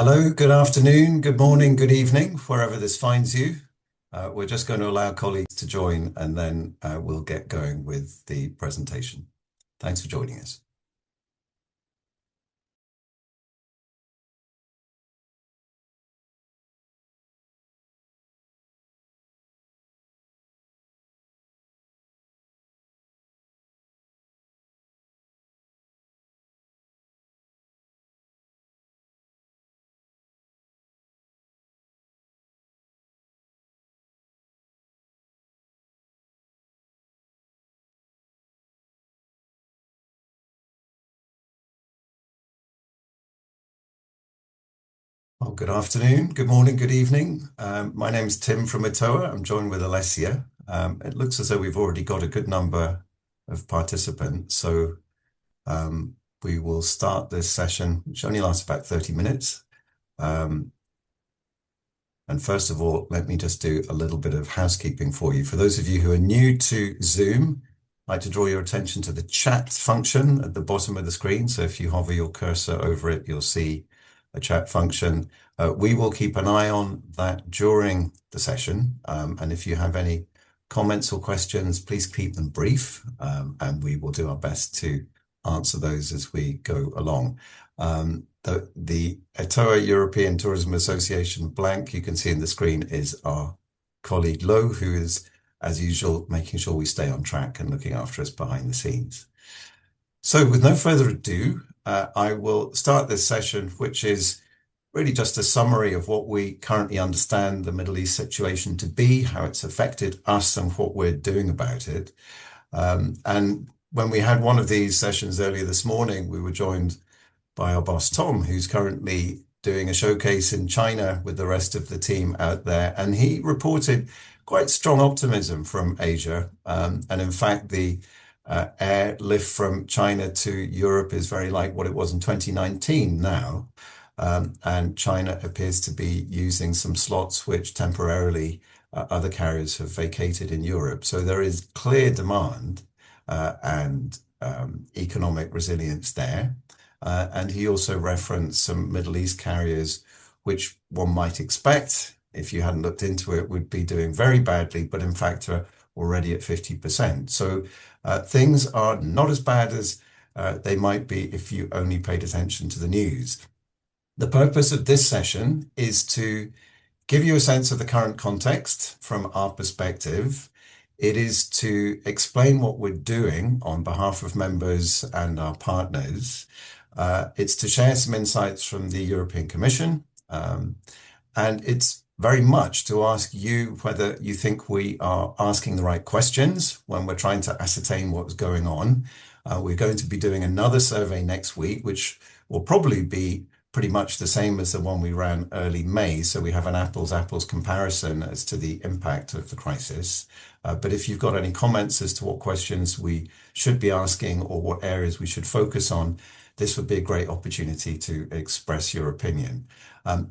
Hello, good afternoon, good morning, good evening, wherever this finds you. We're just going to allow colleagues to join and then we'll get going with the presentation. Thanks for joining us. Well, good afternoon, good morning, good evening. My name is Tim from ETOA. I'm joined with Alessia. It looks as though we've already got a good number of participants, so we will start this session, which only lasts about 30 minutes. And first of all, let me just do a little bit of housekeeping for you. For those of you who are new to Zoom, I'd like to draw your attention to the chat function at the bottom of the screen. So if you hover your cursor over it, you'll see a chat function. We will keep an eye on that during the session. And if you have any comments or questions, please keep them brief, and we will do our best to answer those as we go along. The ETOA European Tourism Association blank you can see in the screen is our colleague Lo, who is, as usual, making sure we stay on track and looking after us behind the scenes. So with no further ado, I will start this session, which is really just a summary of what we currently understand the Middle East situation to be, how it's affected us and what we're doing about it. And when we had one of these sessions earlier this morning, we were joined by our boss, Tom, who's currently doing a showcase in China with the rest of the team out there. And he reported quite strong optimism from Asia. And in fact, the airlift from China to Europe is very like what it was in 2019 now. And China appears to be using some slots which temporarily other carriers have vacated in Europe. So there is clear demand and economic resilience there. And he also referenced some Middle East carriers, which one might expect, if you hadn't looked into it, would be doing very badly, but in fact are already at 50%. So things are not as bad as they might be if you only paid attention to the news. The purpose of this session is to give you a sense of the current context from our perspective. It is to explain what we're doing on behalf of members and our partners. It's to share some insights from the European Commission. And it's very much to ask you whether you think we are asking the right questions when we're trying to ascertain what's going on. We're going to be doing another survey next week, which will probably be pretty much the same as the one we ran early May. So we have an apples comparison as to the impact of the crisis. But if you've got any comments as to what questions we should be asking or what areas we should focus on, this would be a great opportunity to express your opinion.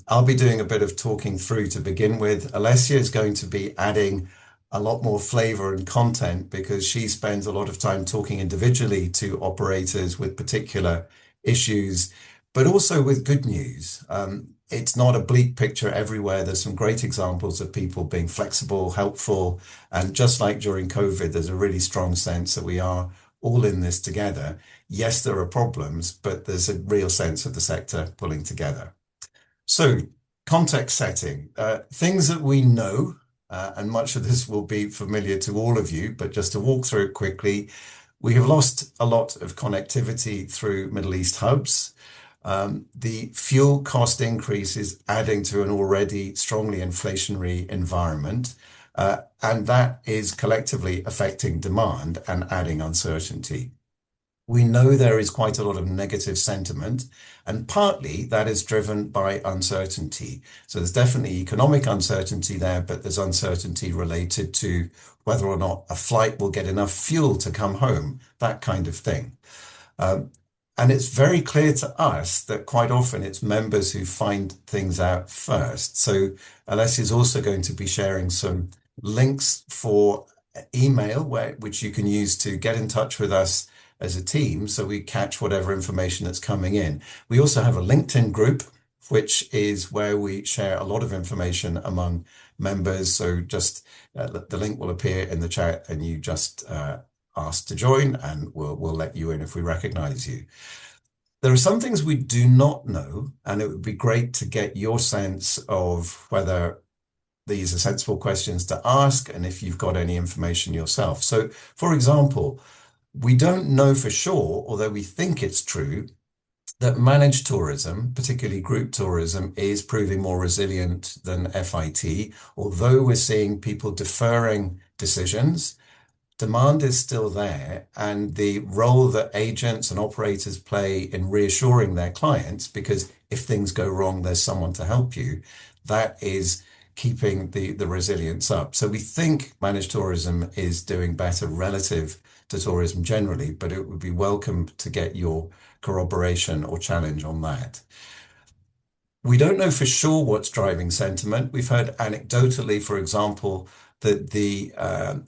I'll be doing a bit of talking through to begin with. Alessia is going to be adding a lot more flavor and content because she spends a lot of time talking individually to operators with particular issues, but also with good news. It's not a bleak picture everywhere. There's some great examples of people being flexible, helpful, and just like during COVID, there's a really strong sense that we are all in this together. Yes, there are problems, but there's a real sense of the sector pulling together. So, context setting, things that we know, and much of this will be familiar to all of you, but just to walk through it quickly, we have lost a lot of connectivity through Middle East hubs. The fuel cost increase is adding to an already strongly inflationary environment, and that is collectively affecting demand and adding uncertainty. We know there is quite a lot of negative sentiment, and partly that is driven by uncertainty. So there's definitely economic uncertainty there, but there's uncertainty related to whether or not a flight will get enough fuel to come home, that kind of thing. And it's very clear to us that quite often it's members who find things out first. So Alessia is also going to be sharing some links for email, which you can use to get in touch with us as a team so we catch whatever information that's coming in. We also have a LinkedIn group which is where we share a lot of information among members. So just the link will appear in the chat, and you just ask to join, and we'll let you in if we recognize you. There are some things we do not know, and it would be great to get your sense of whether these are sensible questions to ask and if you've got any information yourself. So, for example, we don't know for sure, although we think it's true, that managed tourism, particularly group tourism, is proving more resilient than FIT, although we're seeing people deferring decisions. Demand is still there, and the role that agents and operators play in reassuring their clients, because if things go wrong, there's someone to help you, that is keeping the resilience up. So we think managed tourism is doing better relative to tourism generally, but it would be welcome to get your corroboration or challenge on that. We don't know for sure what's driving sentiment. We've heard anecdotally, for example, that the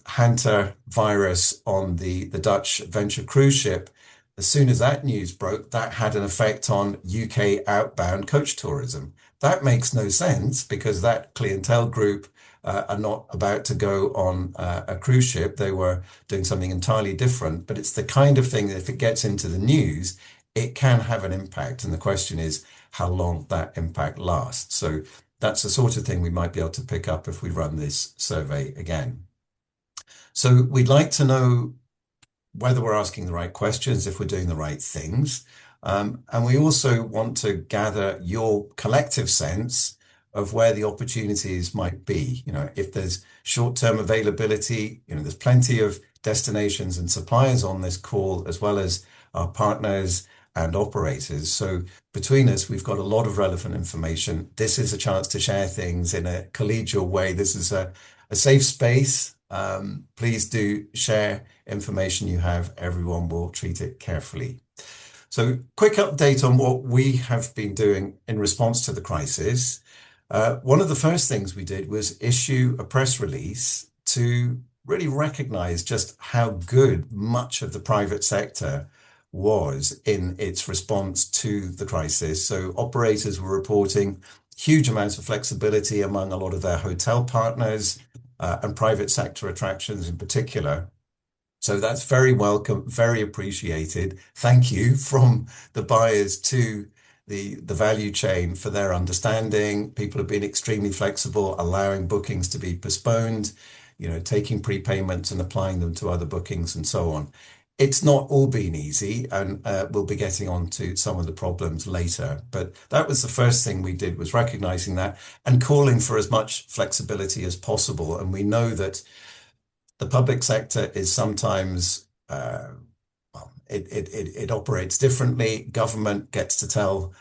Hanta virus on the Dutch Venture cruise ship, as soon as that news broke, that had an effect on UK outbound coach tourism. That makes no sense because that clientele group are not about to go on a cruise ship. They were doing something entirely different, but it's the kind of thing that if it gets into the news, it can have an impact. And the question is how long that impact lasts. So that's the sort of thing we might be able to pick up if we run this survey again. So we'd like to know whether we're asking the right questions, if we're doing the right things. And we also want to gather your collective sense of where the opportunities might be. If there's short-term availability, there's plenty of destinations and suppliers on this call, as well as our partners and operators. So between us, we've got a lot of relevant information. This is a chance to share things in a collegial way. This is a safe space. Please do share information you have. Everyone will treat it carefully. So quick update on what we have been doing in response to the crisis. One of the first things we did was issue a press release to really recognize just how good much of the private sector was in its response to the crisis. So operators were reporting huge amounts of flexibility among a lot of their hotel partners and private sector attractions in particular. So that's very welcome, very appreciated. Thank you from the buyers to the value chain for their understanding. People have been extremely flexible, allowing bookings to be postponed, taking prepayments and applying them to other bookings and so on. It's not all been easy, and we'll be getting on to some of the problems later. But that was the first thing we did, was recognizing that and calling for as much flexibility as possible. And we know that the public sector is sometimes, it operates differently. Government gets to tell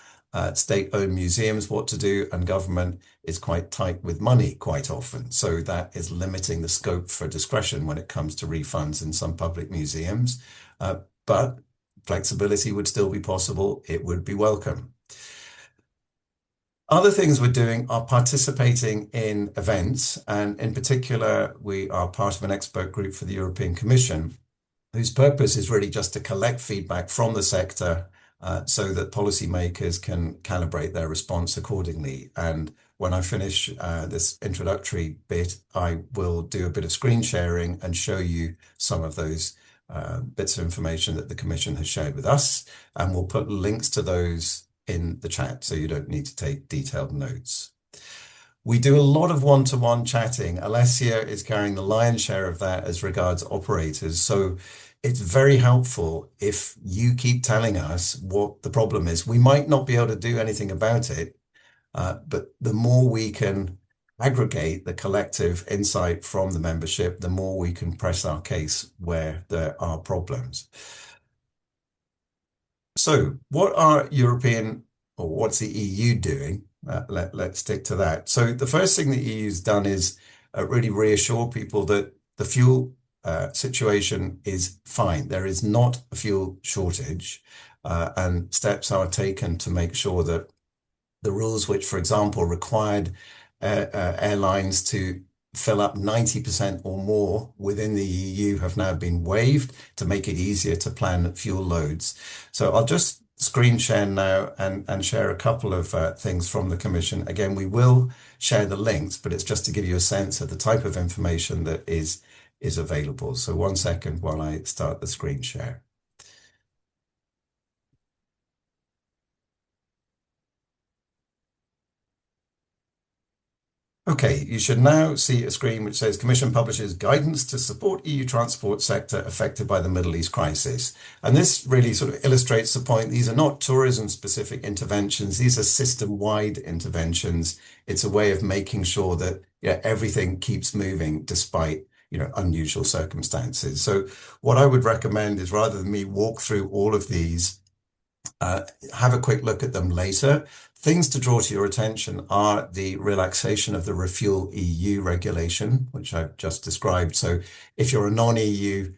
state-owned museums what to do, and government is quite tight with money quite often. So that is limiting the scope for discretion when it comes to refunds in some public museums. But flexibility would still be possible. It would be welcome. Other things we're doing are participating in events, and in particular, we are part of an expert group for the European Commission, whose purpose is really just to collect feedback from the sector so that policymakers can calibrate their response accordingly. And when I finish this introductory bit, I will do a bit of screen sharing and show you some of those bits of information that the Commission has shared with us, and we'll put links to those in the chat so you don't need to take detailed notes. We do a lot of one-to-one chatting. Alessia is carrying the lion's share of that as regards operators. So it's very helpful if you keep telling us what the problem is. We might not be able to do anything about it, but the more we can aggregate the collective insight from the membership, the more we can press our case where there are problems. So what are European, or what's the EU doing? Let's stick to that. So the first thing the EU's done is really reassure people that the fuel situation is fine. There is not a fuel shortage, and steps are taken to make sure that the rules which, for example, required airlines to fill up 90% or more within the EU have now been waived to make it easier to plan fuel loads. So I'll just screen share now and share a couple of things from the Commission. Again, we will share the links, but it's just to give you a sense of the type of information that is available. So 1 second while I start the screen share. Okay, you should now see a screen which says Commission publishes guidance to support EU transport sector affected by the Middle East crisis. And this really sort of illustrates the point. These are not tourism-specific interventions. These are system-wide interventions. It's a way of making sure that everything keeps moving despite unusual circumstances. So what I would recommend is rather than me walk through all of these, have a quick look at them later. Things to draw to your attention are the relaxation of the Refuel EU regulation, which I've just described. So if you're a non-EU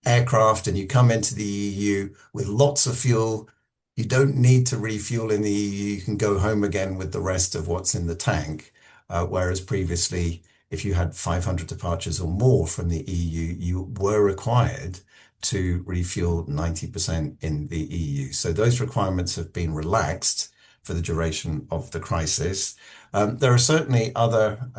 aircraft and you come into the EU with lots of fuel, you don't need to refuel in the EU. You can go home again with the rest of what's in the tank. Whereas previously, if you had 500 departures or more from the EU, you were required to refuel 90% in the EU. So those requirements have been relaxed for the duration of the crisis. There are certainly other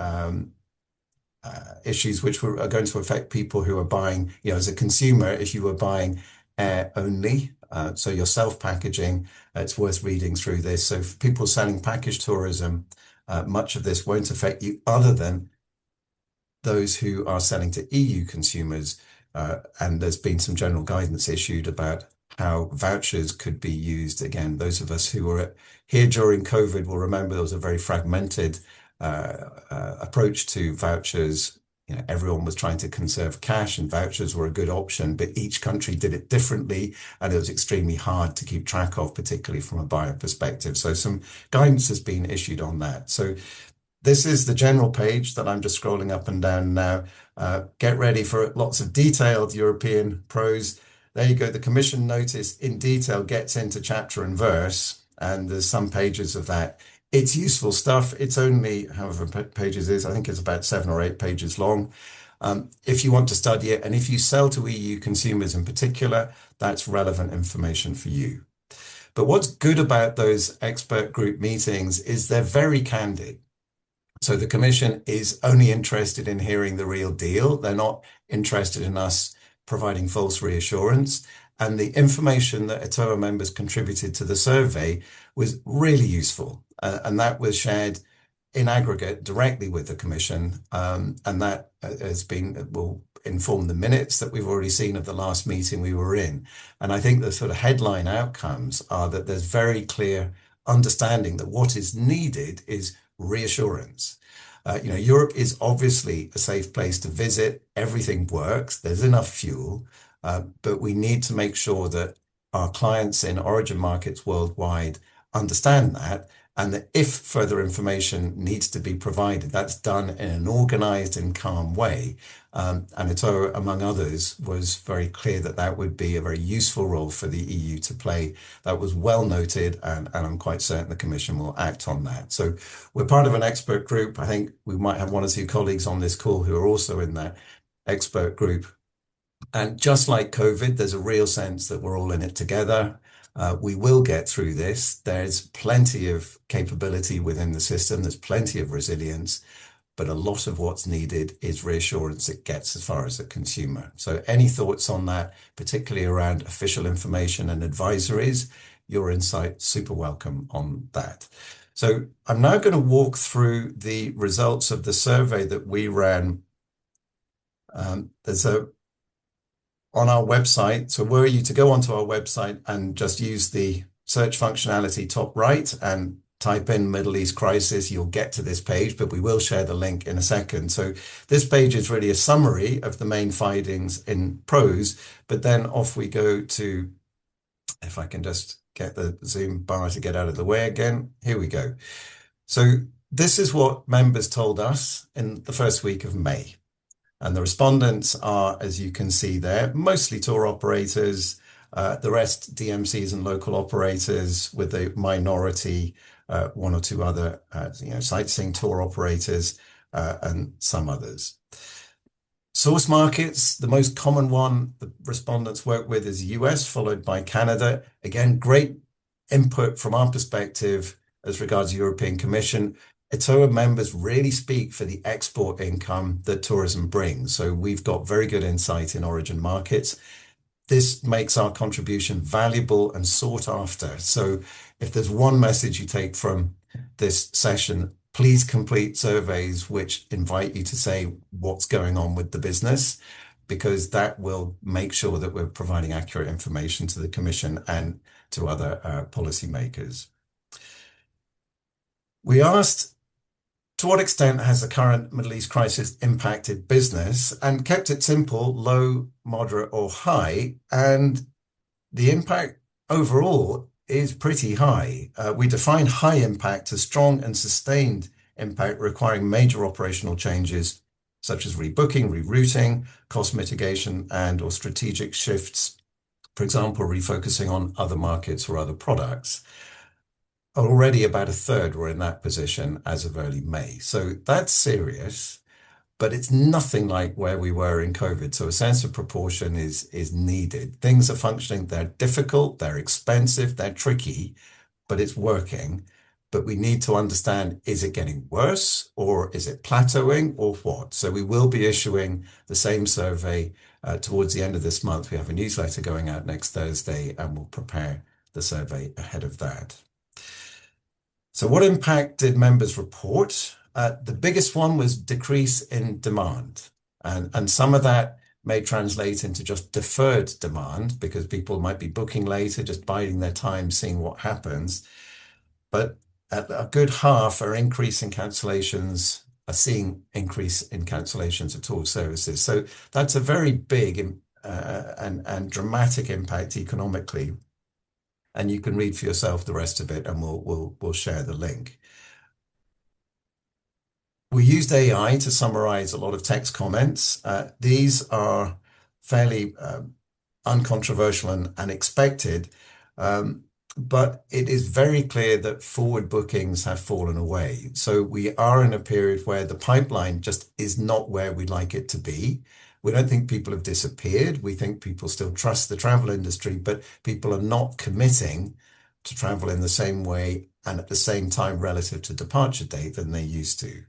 issues which are going to affect people who are buying, as a consumer, if you were buying air only, so you're self-packaging, it's worth reading through this. So for people selling package tourism, much of this won't affect you other than those who are selling to EU consumers. And there's been some general guidance issued about how vouchers could be used. Again, those of us who were here during COVID will remember there was a very fragmented approach to vouchers. Everyone was trying to conserve cash and vouchers were a good option, but each country did it differently and it was extremely hard to keep track of, particularly from a buyer perspective. So some guidance has been issued on that. So this is the general page that I'm just scrolling up and down now. Get ready for lots of detailed European prose. There you go. The Commission notice in detail gets into chapter and verse, and there's some pages of that. It's useful stuff. It's only however pages is. I think it's about 7 or 8 pages long. If you want to study it, and if you sell to EU consumers in particular, that's relevant information for you. But what's good about those expert group meetings is they're very candid. So the Commission is only interested in hearing the real deal. They're not interested in us providing false reassurance. And the information that ETOA members contributed to the survey was really useful. And that was shared in aggregate directly with the Commission. And that will inform the minutes that we've already seen of the last meeting we were in. And I think the sort of headline outcomes are that there's very clear understanding that what is needed is reassurance. Europe is obviously a safe place to visit. Everything works. There's enough fuel, but we need to make sure that our clients in origin markets worldwide understand that, and that if further information needs to be provided, that's done in an organized and calm way. And ETOA, among others, was very clear that that would be a very useful role for the EU to play. That was well noted, and I'm quite certain the Commission will act on that. So we're part of an expert group. I think we might have 1 or 2 colleagues on this call who are also in that expert group. And just like COVID, there's a real sense that we're all in it together. We will get through this. There's plenty of capability within the system. There's plenty of resilience, but a lot of what's needed is reassurance it gets as far as the consumer. So any thoughts on that, particularly around official information and advisories, your insight, super welcome on that. So I'm now going to walk through the results of the survey that we ran. On our website. So were you to go onto our website and just use the search functionality top right and type in Middle East crisis, you'll get to this page, but we will share the link in a second. So this page is really a summary of the main findings in prose, but then off we go to, if I can just get the Zoom bar to get out of the way again. Here we go. So this is what members told us in the first week of May. And the respondents are, as you can see there, mostly tour operators, the rest DMCs and local operators, with a minority, 1 or 2 other, sightseeing tour operators, and some others. Source markets, the most common one the respondents work with is US, followed by Canada. Again, great input from our perspective as regards European Commission. ETOA members really speak for the export income that tourism brings. So we've got very good insight in origin markets. This makes our contribution valuable and sought after. So if there's one message you take from this session, please complete surveys which invite you to say what's going on with the business, because that will make sure that we're providing accurate information to the Commission and to other policymakers. We asked, to what extent has the current Middle East crisis impacted business, and kept it simple, low, moderate, or high? And the impact overall is pretty high. We define high impact as strong and sustained impact requiring major operational changes, such as rebooking, rerouting, cost mitigation, and or strategic shifts, for example, refocusing on other markets or other products. Already about a third were in that position as of early May. So that's serious, but it's nothing like where we were in COVID. So a sense of proportion is needed. Things are functioning, they're difficult, they're expensive, they're tricky, but it's working. But we need to understand, is it getting worse or is it plateauing or what? So we will be issuing the same survey towards the end of this month. We have a newsletter going out next Thursday and we'll prepare the survey ahead of that. So what impact did members report? The biggest one was decrease in demand. And some of that may translate into just deferred demand because people might be booking later, just biding their time, seeing what happens. But a good half are seeing increase in cancellations of tour services. So that's a very big and dramatic impact economically. And you can read for yourself the rest of it, and we'll share the link. We used AI to summarize a lot of text comments. These are fairly uncontroversial and expected, but it is very clear that forward bookings have fallen away. So we are in a period where the pipeline just is not where we'd like it to be. We don't think people have disappeared. We think people still trust the travel industry, but people are not committing to travel in the same way and at the same time relative to departure date than they used to.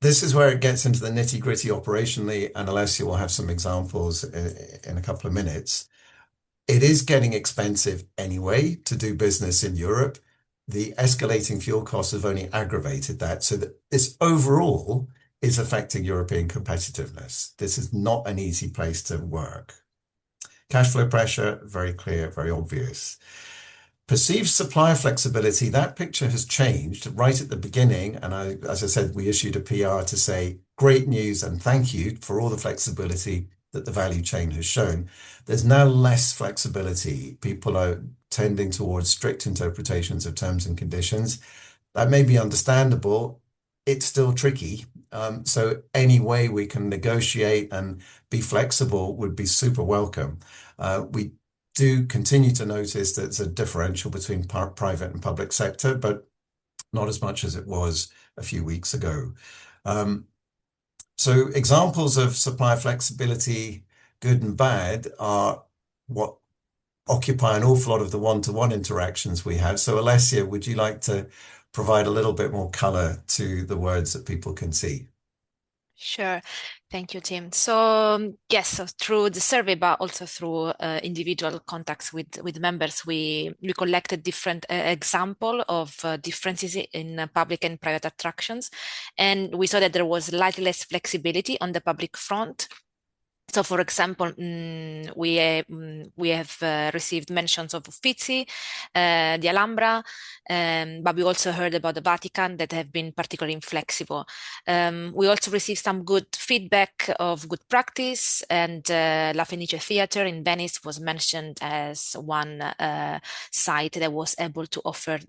This is where it gets into the nitty-gritty operationally, and Alessia will have some examples in a couple of minutes. It is getting expensive anyway to do business in Europe. The escalating fuel costs have only aggravated that, so that this overall is affecting European competitiveness. This is not an easy place to work. Cash flow pressure, very clear, very obvious. Perceived supplier flexibility, that picture has changed right at the beginning. And as I said, we issued a PR to say, great news and thank you for all the flexibility that the value chain has shown. There's now less flexibility. People are tending towards strict interpretations of terms and conditions. That may be understandable. It's still tricky. So any way we can negotiate and be flexible would be super welcome. We do continue to notice that there's a differential between private and public sector, but not as much as it was a few weeks ago. So examples of supplier flexibility, good and bad, are what occupy an awful lot of the one-to-one interactions we have. So Alessia, would you like to provide a little bit more color to the words that people can see? Sure. Thank you, Tim. So yes, so through the survey, but also through individual contacts with members, we collected different example of differences in public and private attractions, and we saw that there was slightly less flexibility on the public front. So, for example, we have received mentions of Uffizi, the Alhambra, but we also heard about the Vatican that have been particularly inflexible. We also received some good feedback of good practice, and La Fenice Theatre in Venice was mentioned as one site that was able to offer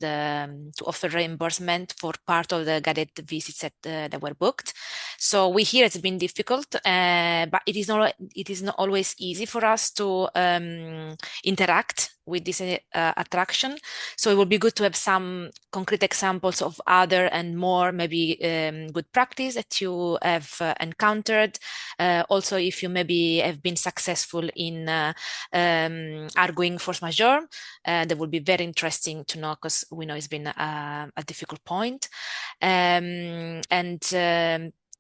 reimbursement for part of the guided visits that were booked. So we hear it's been difficult, but it is not always easy for us to interact with this attraction. So it would be good to have some concrete examples of other and more maybe good practice that you have encountered. Also, if you maybe have been successful in arguing force majeure, that would be very interesting to know because we know it's been a difficult point. And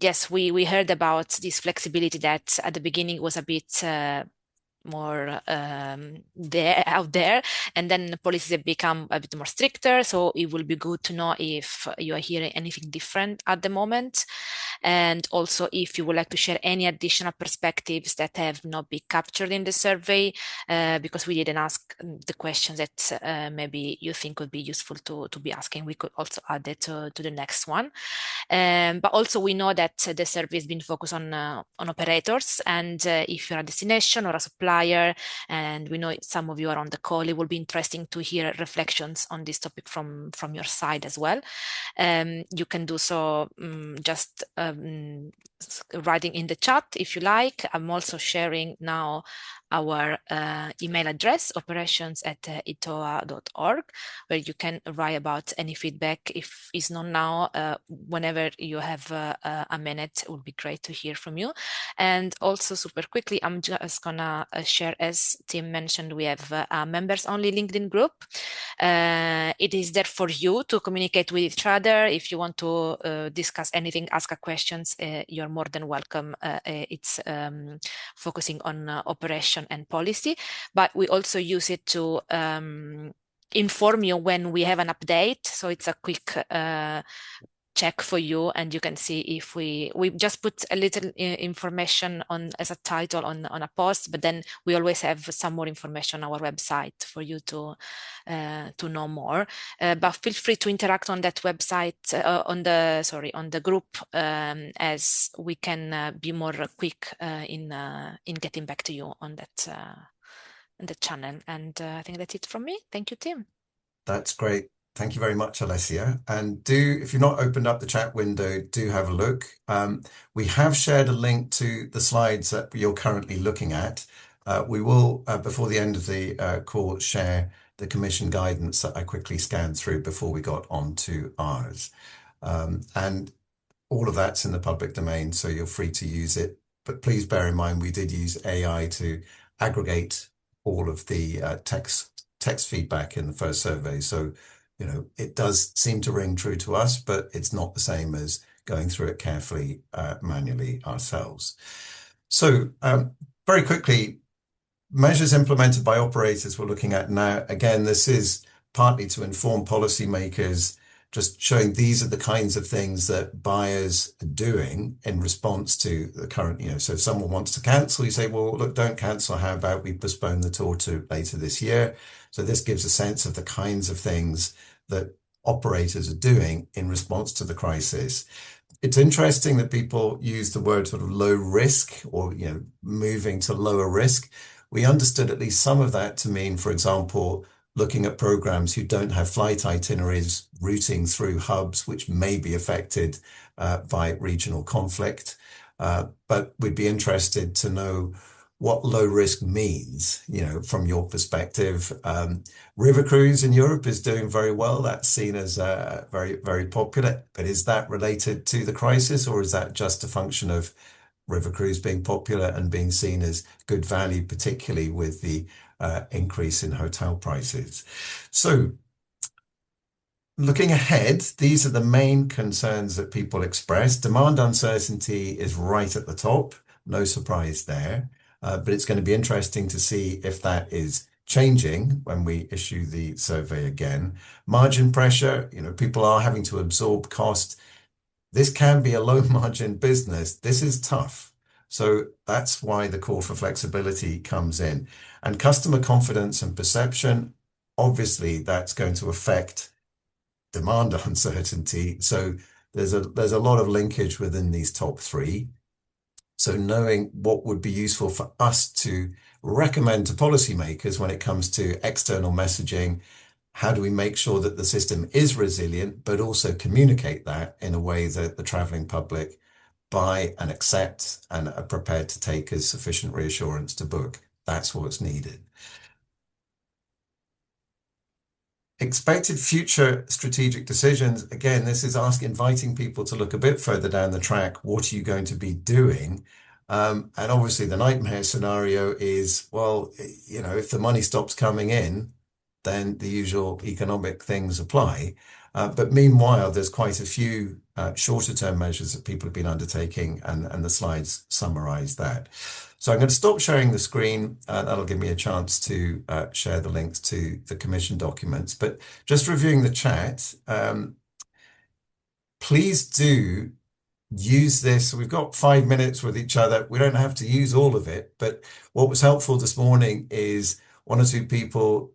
yes, we heard about this flexibility that at the beginning was a bit more there out there, and then the policies have become a bit more stricter. So it will be good to know if you are hearing anything different at the moment, and also if you would like to share any additional perspectives that have not been captured in the survey, because we didn't ask the questions that maybe you think would be useful to be asking. We could also add it to the next one. But also we know that the survey has been focused on operators, and if you're a destination or a supplier, and we know some of you are on the call, it will be interesting to hear reflections on this topic from your side as well. You can do so just writing in the chat if you like. I'm also sharing now our email address, operations@etoa.org, where you can write about any feedback. If it's not now, whenever you have a minute, it would be great to hear from you. And also super quickly, I'm just gonna share, as Tim mentioned, we have a members only LinkedIn group. It is there for you to communicate with each other. If you want to discuss anything, ask a questions, you're more than welcome. It's focusing on operation and policy, but we also use it to inform you when we have an update. So it's a quick check for you, and you can see if we just put a little information on as a title on a post, but then we always have some more information on our website for you to know more. But feel free to interact on that website, on the group, as we can be more quick in getting back to you on the channel. And I think that's it from me. Thank you, Tim. That's great. Thank you very much, Alessia. And do, if you've not opened up the chat window, do have a look. We have shared a link to the slides that you're currently looking at. We will, before the end of the call, share the commission guidance that I quickly scanned through before we got onto ours. And all of that's in the public domain, so you're free to use it. But please bear in mind, we did use AI to aggregate all of the text feedback in the first survey. So, you know, it does seem to ring true to us, but it's not the same as going through it carefully manually ourselves. So very quickly, measures implemented by operators we're looking at now. Again, this is partly to inform policymakers, just showing these are the kinds of things that buyers are doing in response to the current, you know, so if someone wants to cancel, you say, well, look, don't cancel. How about we postpone the tour to later this year? So this gives a sense of the kinds of things that operators are doing in response to the crisis. It's interesting that people use the word sort of low risk, or, you know, moving to lower risk. We understood at least some of that to mean, for example, looking at programs who don't have flight itineraries routing through hubs which may be affected by regional conflict. But we'd be interested to know what low risk means, you know, from your perspective. River cruise in Europe is doing very well. That's seen as very, very popular. But is that related to the crisis, or is that just a function of river cruise being popular and being seen as good value, particularly with the increase in hotel prices? So looking ahead, these are the main concerns that people express. Demand uncertainty is right at the top, no surprise there. But it's going to be interesting to see if that is changing when we issue the survey again. Margin pressure, you know, people are having to absorb cost. This can be a low margin business. This is tough. So that's why the call for flexibility comes in. And customer confidence and perception, obviously that's going to affect demand uncertainty. So there's a lot of linkage within these top three. So knowing what would be useful for us to recommend to policymakers when it comes to external messaging, how do we make sure that the system is resilient, but also communicate that in a way that the traveling public buy and accept and are prepared to take as sufficient reassurance to book. That's what's needed. Expected future strategic decisions. Again, this is inviting people to look a bit further down the track. What are you going to be doing? And obviously, the nightmare scenario is, well, if the money stops coming in, then the usual economic things apply. But meanwhile, there's quite a few shorter term measures that people have been undertaking, and the slides summarize that. So I'm going to stop sharing the screen. That'll give me a chance to share the links to the commission documents. But just reviewing the chat, please do use this. We've got 5 minutes with each other. We don't have to use all of it. But what was helpful this morning is one or two people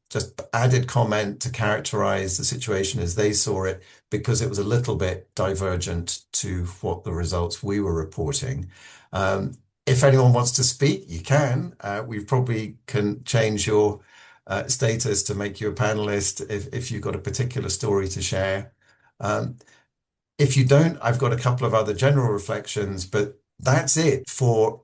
just added comment to characterize the situation as they saw it, because it was a little bit divergent to what the results we were reporting. If anyone wants to speak, you can. We probably can change your status to make you a panelist if you've got a particular story to share. If you don't, I've got a couple of other general reflections, but that's it for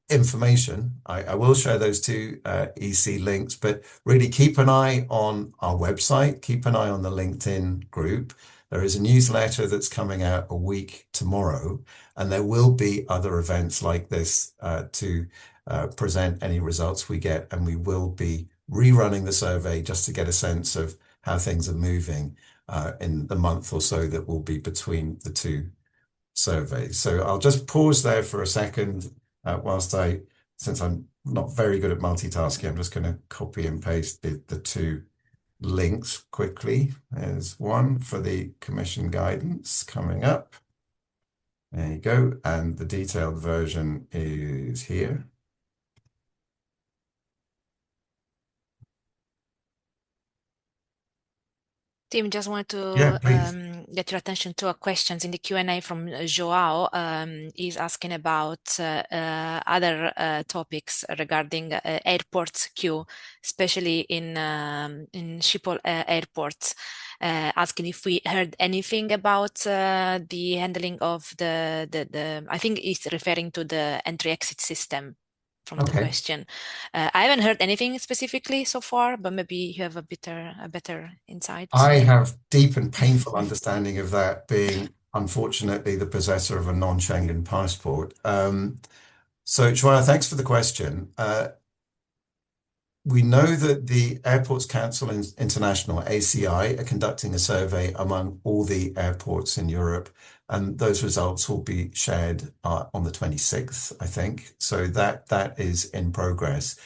information. I will share those two EC links, but really keep an eye on our website, keep an eye on the LinkedIn group. There is a newsletter that's coming out a week tomorrow, and there will be other events like this to present any results we get, and we will be rerunning the survey just to get a sense of how things are moving in the month or so that will be between the two surveys. So I'll just pause there for a second since I'm not very good at multitasking, I'm just going to copy and paste the two links quickly. There's one for the commission guidance coming up. There you go. And the detailed version is here. Tim, just wanted Yeah, to please. get your attention to a question in the Q&A from Joao. He's asking about other topics regarding airports queue, especially in Schiphol airports, asking if we heard anything about the handling of the I think he's referring to the entry-exit system from the Okay. question. I haven't heard anything specifically so far, but maybe you have a better insight. I have deep and painful understanding of that, being unfortunately the possessor of a non-Schengen passport. So Joanna, thanks for the question. We know that the Airports Council International, ACI, are conducting a survey among all the airports in Europe, and those results will be shared on the 26th, I think. So that is in progress.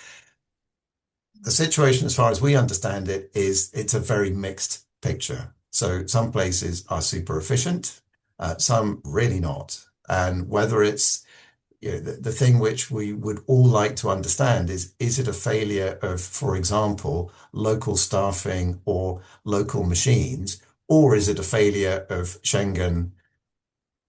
The situation, as far as we understand it, is it's a very mixed picture. So some places are super efficient, some really not. And whether it's the thing which we would all like to understand is it a failure of, for example, local staffing or local machines, or is it a failure of Schengen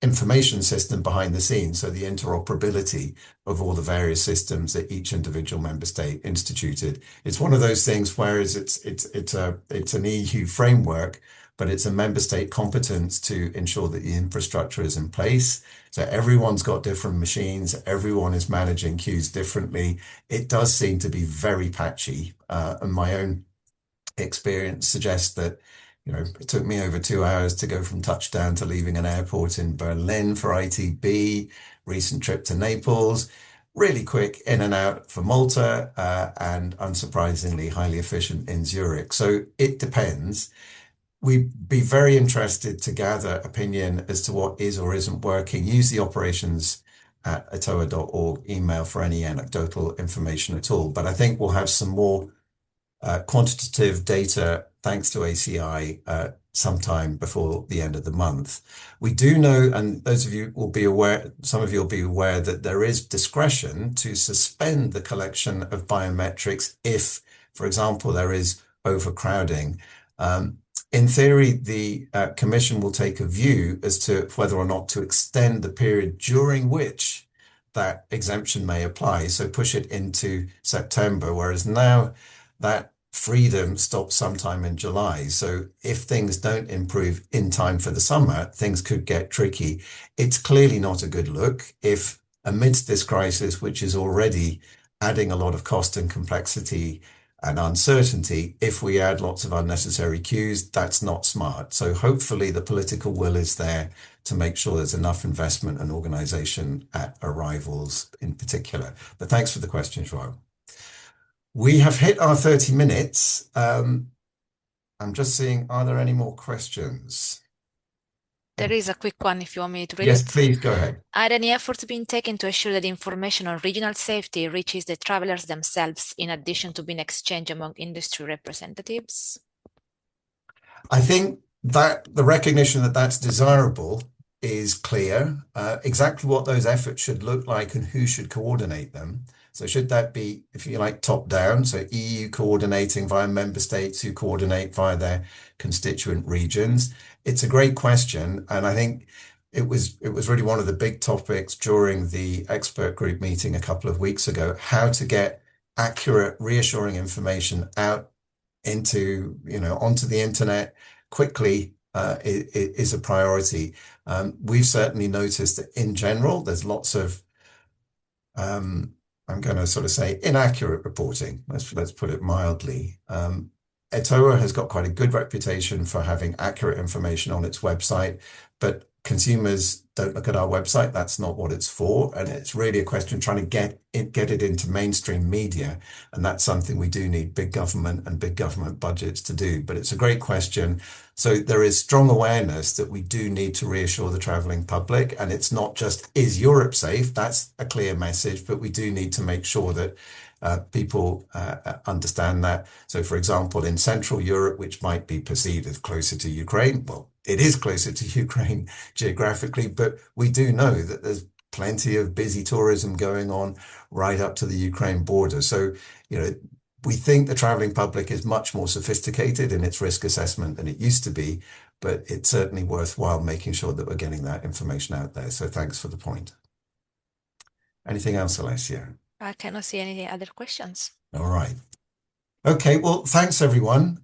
information system behind the scenes, so the interoperability of all the various systems that each individual member state instituted. It's one of those things, whereas it's an EU framework, but it's a member state competence to ensure that the infrastructure is in place. So everyone's got different machines, everyone is managing queues differently. It does seem to be very patchy, and my own experience suggests that it took me over 2 hours to go from touchdown to leaving an airport in Berlin for ITB, recent trip to Naples, really quick in and out for Malta, and unsurprisingly highly efficient in Zurich. So it depends. We'd be very interested to gather opinion as to what is or isn't working. Use the operations@etoa.org email for any anecdotal information at all. But I think we'll have some more quantitative data, thanks to ACI, sometime before the end of the month. We do know, and those of you will be aware, some of you will be aware that there is discretion to suspend the collection of biometrics if, for example, there is overcrowding. In theory, the Commission will take a view as to whether or not to extend the period during which that exemption may apply, so push it into September, whereas now that freedom stops sometime in July. So if things don't improve in time for the summer, things could get tricky. It's clearly not a good look if amidst this crisis, which is already adding a lot of cost and complexity and uncertainty, if we add lots of unnecessary queues, that's not smart. So hopefully the political will is there to make sure there's enough investment and organization at arrivals in particular. But thanks for the question, Joao. We have hit our 30 minutes. I'm just seeing, are there any more questions? There is a quick one if you want me to read Yes, it. please go ahead. Are any efforts being taken to ensure that information on regional safety reaches the travelers themselves, in addition to being exchanged among industry representatives? I think that the recognition that that's desirable is clear. Exactly what those efforts should look like and who should coordinate them. So should that be, if you like, top down? So EU coordinating via member states who coordinate via their constituent regions. It's a great question, and I think it was really one of the big topics during the expert group meeting a couple of weeks ago, how to get accurate, reassuring information out into, onto the internet quickly is a priority. We've certainly noticed that in general, there's lots of, I'm going to sort of say inaccurate reporting. Let's put it mildly. ETOA has got quite a good reputation for having accurate information on its website, but consumers don't look at our website. That's not what it's for. And it's really a question of trying to get it into mainstream media. And that's something we do need big government and big government budgets to do. But it's a great question. So there is strong awareness that we do need to reassure the traveling public. And it's not just, is Europe safe? That's a clear message, but we do need to make sure that people understand that. So, for example, in Central Europe, which might be perceived as closer to Ukraine, well, it is closer to Ukraine geographically, but we do know that there's plenty of busy tourism going on right up to the Ukraine border. So, we think the traveling public is much more sophisticated in its risk assessment than it used to be, but it's certainly worthwhile making sure that we're getting that information out there. So thanks for the point. Anything else, Alessia? I cannot see any other questions. All right. Okay, well, thanks everyone.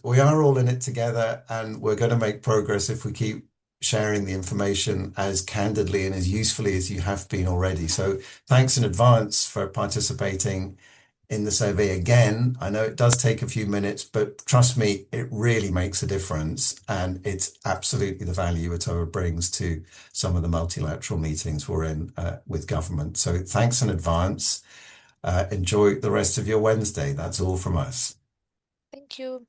We are all in it together and we're going to make progress if we keep sharing the information as candidly and as usefully as you have been already. So thanks in advance for participating in the survey again. I know it does take a few minutes, but trust me, it really makes a difference. And it's absolutely the value ETOA brings to some of the multilateral meetings we're in with government. So thanks in advance. Enjoy the rest of your Wednesday. That's all from us. Thank you.